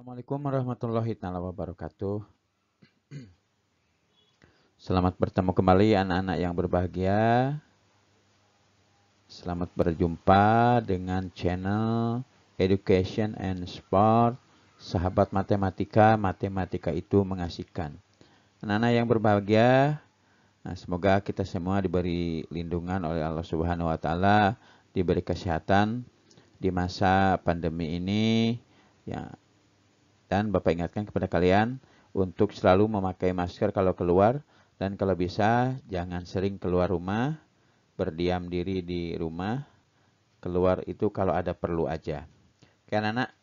Assalamualaikum warahmatullahi wabarakatuh. Selamat bertemu kembali anak-anak yang berbahagia. Selamat berjumpa dengan channel Education and Sport. Sahabat matematika, matematika itu mengasihkan. Anak-anak yang berbahagia, semoga kita semua diberi lindungan oleh Allah Subhanahu wa taala, diberi kesehatan di masa pandemi ini ya. Dan Bapak ingatkan kepada kalian untuk selalu memakai masker kalau keluar, dan kalau bisa jangan sering keluar rumah, berdiam diri di rumah, keluar itu kalau ada perlu aja. Oke anak-anak,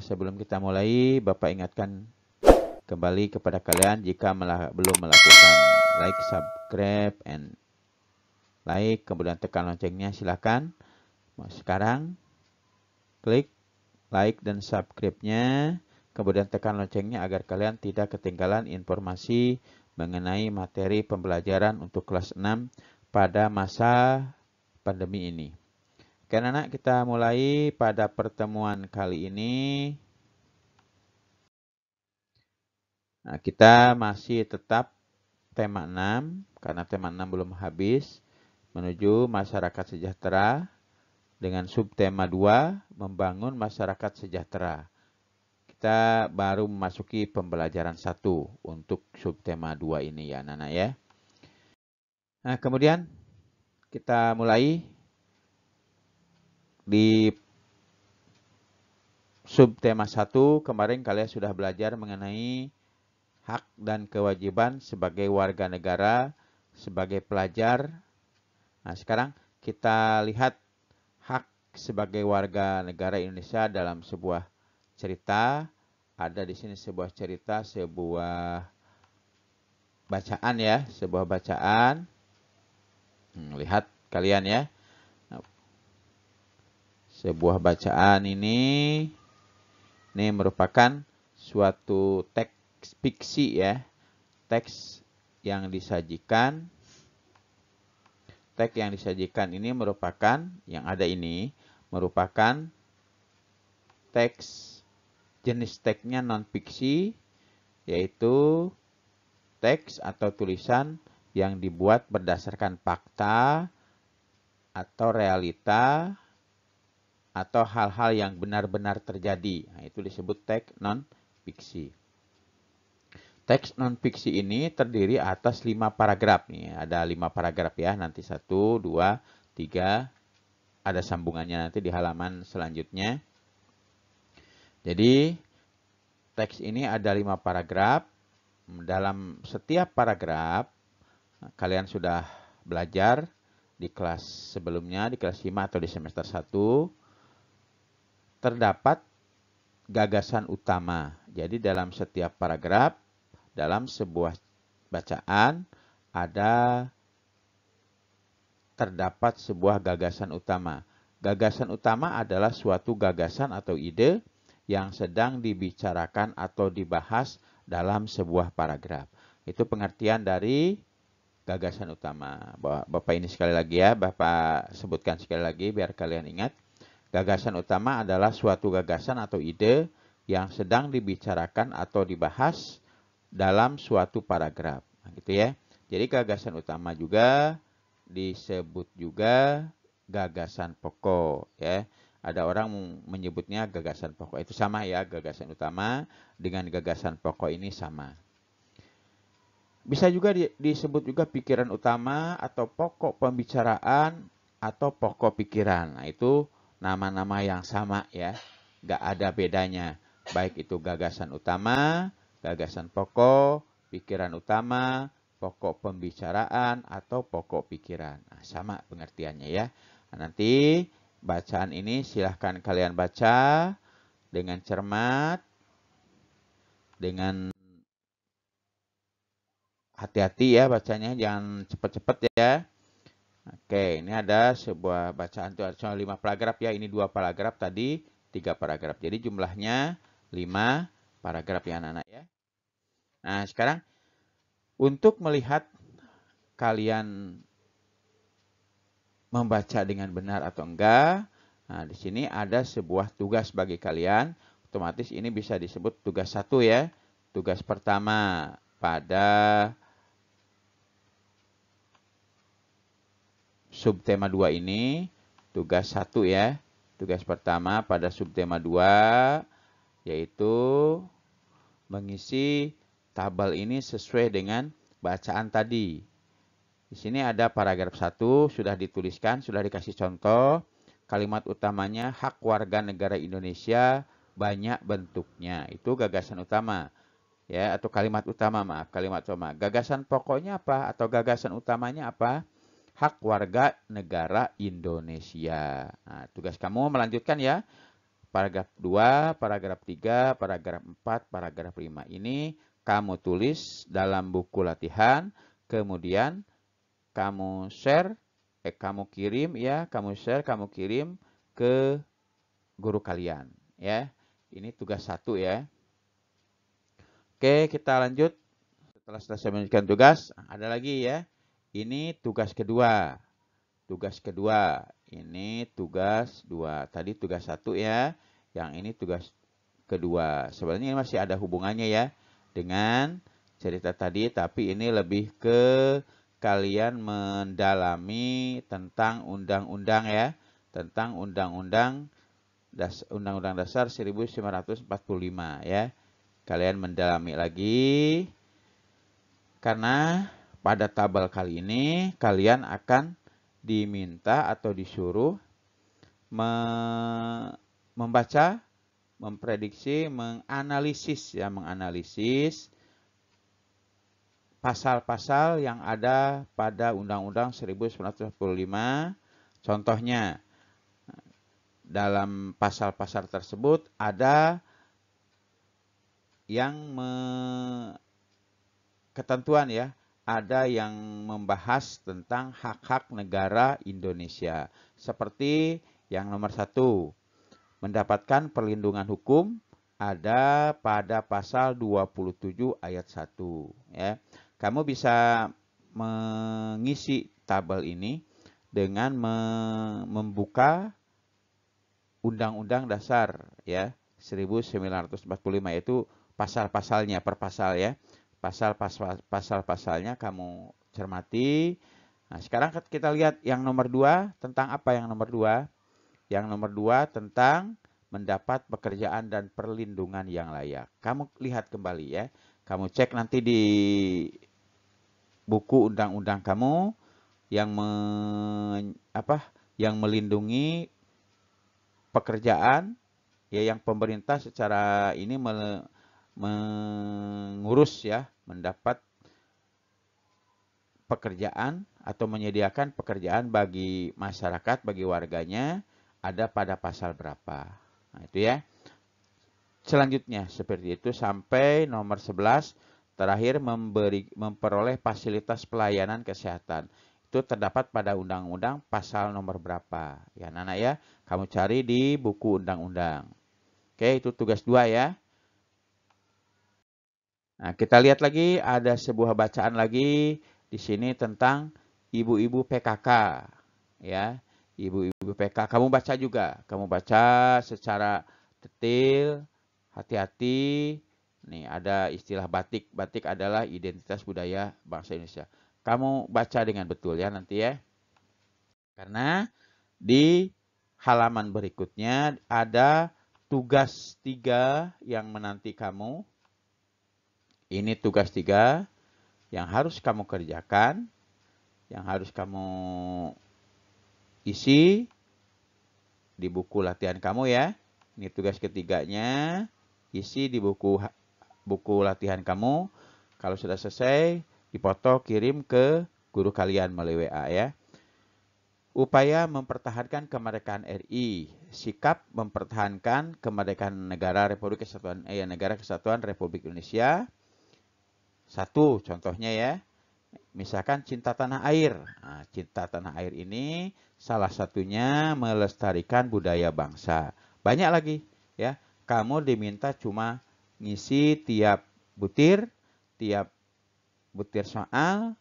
sebelum kita mulai, Bapak ingatkan kembali kepada kalian jika belum melakukan like, subscribe, and like, kemudian tekan loncengnya, silakan. Sekarang klik like dan subscribe-nya. Kemudian tekan loncengnya agar kalian tidak ketinggalan informasi mengenai materi pembelajaran untuk kelas 6 pada masa pandemi ini. Oke anak-anak, kita mulai pada pertemuan kali ini. Kita masih tetap tema 6, karena tema 6 belum habis, menuju masyarakat sejahtera dengan subtema 2, membangun masyarakat sejahtera. Kita baru memasuki pembelajaran 1 untuk subtema 2 ini ya anak-anak ya. Nah, kemudian kita mulai di subtema 1. Kemarin kalian sudah belajar mengenai hak dan kewajiban sebagai warga negara, sebagai pelajar. Nah, sekarang kita lihat hak sebagai warga negara Indonesia dalam sebuah cerita. Ada di sini sebuah cerita, sebuah bacaan ya, sebuah bacaan. Lihat kalian ya. Sebuah bacaan ini merupakan suatu teks fiksi ya. Teks yang disajikan. Teks yang disajikan ini merupakan, yang ada ini merupakan teks, jenis teksnya non-fiksi, yaitu teks atau tulisan yang dibuat berdasarkan fakta atau realita atau hal-hal yang benar-benar terjadi. Nah, itu disebut teks non-fiksi. Teks non-fiksi ini terdiri atas 5 paragraf. Nih, ada 5 paragraf ya. Nanti 1, 2, 3. Ada sambungannya nanti di halaman selanjutnya. Jadi, teks ini ada 5 paragraf. Dalam setiap paragraf, kalian sudah belajar di kelas sebelumnya, di kelas 5 atau di semester 1, terdapat gagasan utama. Jadi dalam setiap paragraf, dalam sebuah bacaan, terdapat sebuah gagasan utama. Gagasan utama adalah suatu gagasan atau ide yang sedang dibicarakan atau dibahas dalam sebuah paragraf. Itu pengertian dari gagasan utama. Bapak ini sekali lagi ya, Bapak sebutkan sekali lagi biar kalian ingat. Gagasan utama adalah suatu gagasan atau ide yang sedang dibicarakan atau dibahas dalam suatu paragraf. Nah, gitu ya. Jadi gagasan utama juga disebut juga gagasan pokok ya. Ada orang menyebutnya gagasan pokok. Itu sama ya, gagasan utama dengan gagasan pokok ini sama. Bisa juga disebut juga pikiran utama atau pokok pembicaraan atau pokok pikiran. Nah, itu nama-nama yang sama ya. Nggak ada bedanya. Baik itu gagasan utama, gagasan pokok, pikiran utama, pokok pembicaraan, atau pokok pikiran. Nah, sama pengertiannya ya. Nah, nanti bacaan ini silahkan kalian baca dengan cermat, dengan hati-hati ya bacanya, jangan cepat-cepat ya. Oke, ini ada sebuah bacaan itu cuma 5 paragraf ya. Ini 2 paragraf tadi, 3 paragraf. Jadi jumlahnya 5 paragraf ya anak-anak ya. Nah, sekarang untuk melihat kalian membaca dengan benar atau enggak, nah di sini ada sebuah tugas bagi kalian. otomatis ini bisa disebut tugas 1 ya. Tugas pertama pada subtema 2 ini, tugas 1 ya. Tugas pertama pada subtema 2 yaitu mengisi tabel ini sesuai dengan bacaan tadi. Di sini ada paragraf 1 sudah dituliskan, sudah dikasih contoh. Kalimat utamanya hak warga negara Indonesia banyak bentuknya. Itu gagasan utama. Ya, atau kalimat utama, maaf, kalimat utama. Gagasan pokoknya apa atau gagasan utamanya apa? Hak warga negara Indonesia. Nah, tugas kamu melanjutkan ya. Paragraf 2, paragraf 3, paragraf 4, paragraf 5. Ini kamu tulis dalam buku latihan, kemudian kamu share, kamu kirim ya, kamu share, kamu kirim ke guru kalian ya. Ini tugas 1 ya. Oke, kita lanjut. Setelah selesai menunjukkan tugas, ada lagi ya. Ini tugas kedua. Tugas kedua. Ini tugas 2. Tadi tugas 1 ya. Yang ini tugas kedua. Sebenarnya ini masih ada hubungannya ya dengan cerita tadi, tapi ini lebih ke kalian mendalami tentang undang-undang ya. Tentang undang-undang dasar 1945 ya. Kalian mendalami lagi karena pada tabel kali ini kalian akan diminta atau disuruh membaca, memprediksi, menganalisis ya, menganalisis pasal-pasal yang ada pada Undang-Undang 1945. Contohnya, dalam pasal-pasal tersebut ada yang ketentuan ya, ada yang membahas tentang hak-hak negara Indonesia. Seperti yang nomor 1, mendapatkan perlindungan hukum ada pada pasal 27 ayat 1. Ya. Kamu bisa mengisi tabel ini dengan membuka Undang-Undang Dasar ya 1945, yaitu pasal-pasalnya per pasal ya. Pasal-pasalnya kamu cermati. Nah, sekarang kita lihat yang nomor 2 tentang apa yang nomor 2? Yang nomor 2 tentang mendapat pekerjaan dan perlindungan yang layak. Kamu lihat kembali ya. Kamu cek nanti di buku undang-undang kamu yang yang melindungi pekerjaan ya, yang pemerintah secara ini mengurus ya, mendapat pekerjaan atau menyediakan pekerjaan bagi masyarakat, bagi warganya, ada pada pasal berapa. Nah, itu ya. Selanjutnya seperti itu sampai nomor 11, terakhir memperoleh fasilitas pelayanan kesehatan. Itu terdapat pada undang-undang pasal nomor berapa. Ya, Nana ya, kamu cari di buku undang-undang. Oke, itu tugas 2 ya. Nah, kita lihat lagi ada sebuah bacaan lagi di sini tentang ibu-ibu PKK ya. Ibu-ibu PKK kamu baca juga. Kamu baca secara detail, hati-hati. Nih, ada istilah batik. Batik adalah identitas budaya bangsa Indonesia. Kamu baca dengan betul ya nanti ya. Karena di halaman berikutnya ada tugas 3 yang menanti kamu. Ini tugas 3 yang harus kamu kerjakan, yang harus kamu isi di buku latihan kamu ya. Ini tugas ketiganya, isi di buku latihan kamu. Kalau sudah selesai, dipoto kirim ke guru kalian melalui WA ya. Upaya mempertahankan kemerdekaan RI, sikap mempertahankan kemerdekaan negara Kesatuan Republik Indonesia. 1 contohnya ya, misalkan cinta tanah air. Nah, cinta tanah air ini salah satunya melestarikan budaya bangsa. Banyak lagi ya. Kamu diminta cuma ngisi tiap butir soal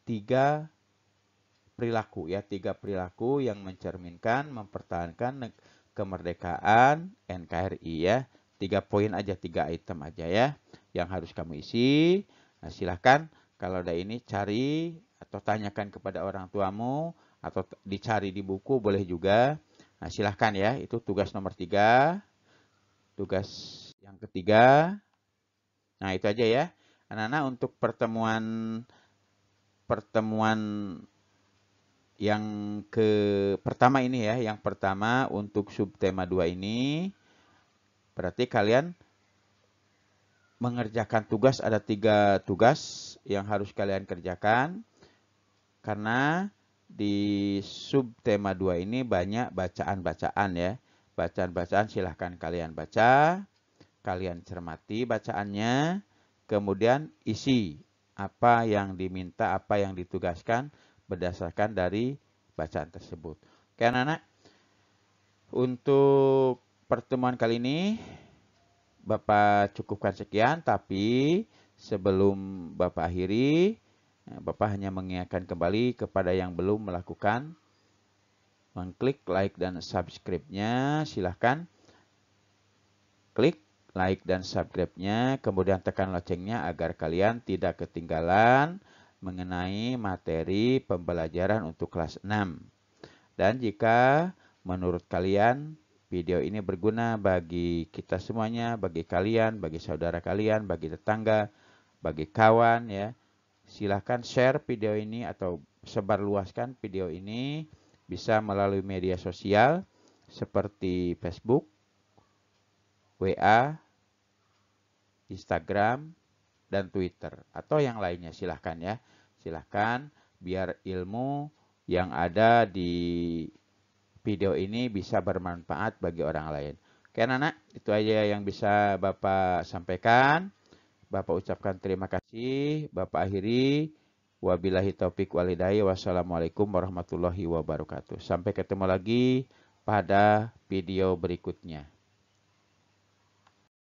3 perilaku ya, 3 perilaku yang mencerminkan mempertahankan kemerdekaan NKRI ya. 3 poin aja, 3 item aja ya yang harus kamu isi. Nah, silahkan kalau ada ini cari atau tanyakan kepada orang tuamu atau dicari di buku boleh juga. Nah, silahkan ya, itu tugas nomor 3. Tugas yang ketiga. Nah, itu aja ya. Anak-anak, untuk pertemuan yang pertama ini ya, yang pertama untuk subtema 2 ini, berarti kalian mengerjakan tugas, ada 3 tugas yang harus kalian kerjakan. Karena di subtema 2 ini banyak bacaan-bacaan ya. Bacaan-bacaan silahkan kalian baca, kalian cermati bacaannya, kemudian isi apa yang diminta, apa yang ditugaskan berdasarkan dari bacaan tersebut. Oke anak-anak, untuk pertemuan kali ini Bapak cukupkan sekian, tapi sebelum Bapak akhiri, Bapak hanya mengingatkan kembali kepada yang belum melakukan mengklik like dan subscribe-nya, silahkan klik like dan subscribe-nya, kemudian tekan loncengnya agar kalian tidak ketinggalan mengenai materi pembelajaran untuk kelas 6. Dan jika menurut kalian video ini berguna bagi kita semuanya, bagi kalian, bagi saudara kalian, bagi tetangga, bagi kawan ya, silahkan share video ini atau sebarluaskan video ini, bisa melalui media sosial seperti Facebook, WA, Instagram, dan Twitter, atau yang lainnya silahkan ya. Silahkan biar ilmu yang ada di video ini bisa bermanfaat bagi orang lain. Oke anak-anak, itu aja yang bisa Bapak sampaikan. Bapak ucapkan terima kasih. Bapak akhiri. Wabillahi taufik walhidayah. Wassalamualaikum warahmatullahi wabarakatuh. Sampai ketemu lagi pada video berikutnya.